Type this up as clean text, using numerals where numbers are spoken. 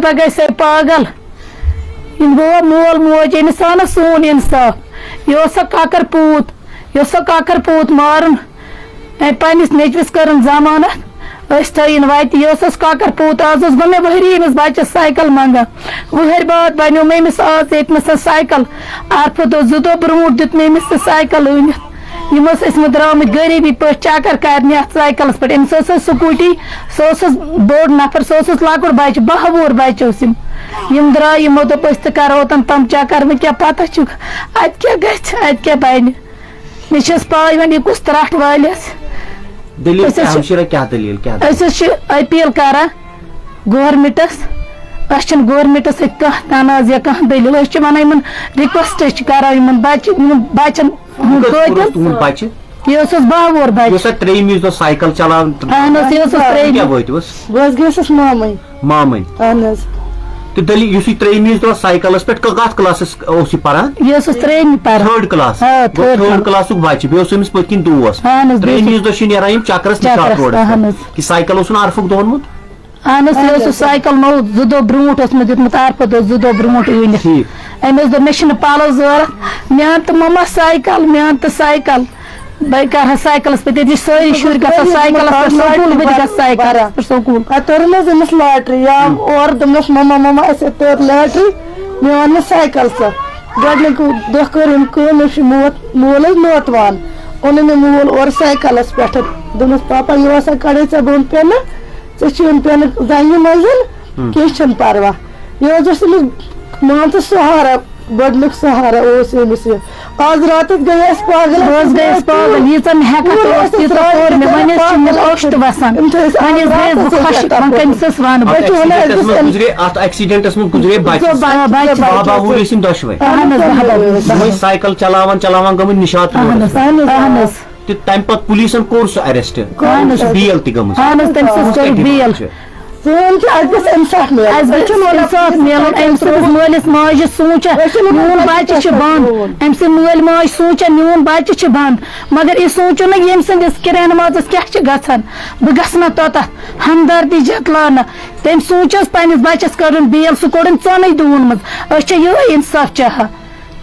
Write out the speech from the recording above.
پہ گژھِ پاگل گوٚو مول موج انسان سون انصاف یہ سا کاکر پوت مارن پنس نیچوس کرن ضمانت تھین وتہ یہ کاکر پوت آز گو مے ؤری أمس بچس سائیکل منگان وہر بعد بنو مے أمس آز یتنس سائیکل عرفہ دۄہ 2 دۄہ برونٹھ دیت مے أمس سائیکل أنِتھ یم ٲسمٕتۍ درٛامٕتۍ غریبی پٲٹھۍ چکر کرنہِ اتھ سائیکلس پٮ۪ٹھ أمس ٲس سکوٗٹی سۄ ٲسٕس بوٚڑ نفر سۄ ٲسٕس لۄکُٹ بچہِ 12 وُہُر بچہِ اوس یم درٛاے یمو دوٚپ أسۍ تہِ کرو تم چکر وۄنۍ کیٛاہ پتہ چھُ اتہِ کیٛاہ گژھِ اتہِ کیٛاہ بنہِ مےٚ چھس پاے وۄنۍ یہِ کُس ترٹھ والٮ۪س أسۍ أپیٖل کران گورمنٹس أسۍ چھِنہٕ گورمنٹس سۭتۍ کانٛہہ تنازع یا کانٛہہ دٔلیٖل أسۍ چھِ ونان یِمن رِکویسٹ چھِ کران یِمن بچن یہ اوسُس 12 وُہُر بچہِ سائیکل چلاوان اہن حظ یہ اوسُس بہٕ گٔیَس مامٕے اہن حظ تو دلیل اس ترٛیمِس دۄہ سائیکلس پٮ۪ٹھ کتھ کلاسس اوس یہِ پران یہ اوسُس 3 پران 3rd کلاس 3rd کلاسُک بچہِ بیٚیہِ اوس أمِس پٔتۍ کِنۍ دوس 3مِس دۄہ چھِ نیران یِم چکرس نِشاط روڈس کہ سائیکل اوسُن عرفُک دۄہن مُت اہن حظ یہ اوسُس سائیکل نو 2 دۄہ برونٹھ اوسمُت دیُتمُت عرفہٕ دۄہ 2 دۄہ برونٹھ أنِتھ أمِس دوٚپ مےٚ چھِنہٕ پلو ضروٗرت مےٚ اَن تہٕ مما سائیکل مےٚ اَن تہٕ سائیکل بہٕ کرٕ ہا سائیکلس پٮ۪ٹھ ییٚتہِ سٲری شُرۍ گژھان سائیکلس پٮ۪ٹھ سکوٗل بہٕ تہِ گژھٕ سائیکلس پٮ۪ٹھ سکوٗل تٔر نہٕ حظ أمِس لاٹری یا اورٕ دوٚپنَس مما اَسے تٔر لاٹری مےٚ اوٚن نہٕ سائیکل سۄ گۄڈٕنیُک دۄہ کٔر أمۍ کٲم مےٚ چھُ مول حظ نوتوان اوٚنُن مےٚ مول اورٕ سائیکلس پٮ۪ٹھ دوٚپمَس پاپا یہِ ہسا کڑے ژےٚ بۄن پٮ۪نہٕ ژےٚ چھِ یِم پٮ۪نہٕ زنٛگہِ منٛز کینٛہہ چھُنہٕ پرواے یہِ حظ اوس أمِس مان ژٕ سہارا گۄڈٕنیُک سہارا اوس أمِس یہِ آز راتس گٔے أسۍ پاگل گٔیَس پاگل ییٖژاہ مےٚ ہٮ۪کتھ ٲس تیٖژاہ کوٚر مےٚ وۄنۍ حظ چھِ مےٚ اوٚشٹ وسان وۄنۍ حظ گٔیَس بہٕ خۄشِک وۄنۍ کٔمِس حظ وَنہٕ بہٕ اتھ ایکسیڈنٹس منٛز گُزرے بابا وُر ٲسِم دۄشوے سائیکل چلاوان گٔمٕتۍ نِشاط روڈس اہن حظ تہٕ تمہِ پتہٕ پُلیٖسن کوٚر سُہ ایرسٹ بیل تہِ گٔمٕژ اہن حظ تٔمِس حظ کوٚر بیل انصاف میلُن أمۍ سٕنٛدِس مٲلِس ماجہِ سونٛچان میون بچہِ چھُ بنٛد أمۍ سٕنٛدۍ مٲلۍ ماجہِ سونٛچان میون بچہِ چھُ بنٛد مگر یہِ سونٛچُن نہٕ ییٚمہِ سٕنٛدِس کِرٛٮ۪ن مازس کیٛاہ چھُ گژھان بہٕ گژھٕ نہٕ توٚتتھ ہمدردی جتلاونہٕ تٔمۍ سونٛچ حظ پننِس بچس کٔرٕن بیل سُہ کوٚڑُن 4 دۄہن منٛز أسۍ چھِ یِہوے انصاف چاہان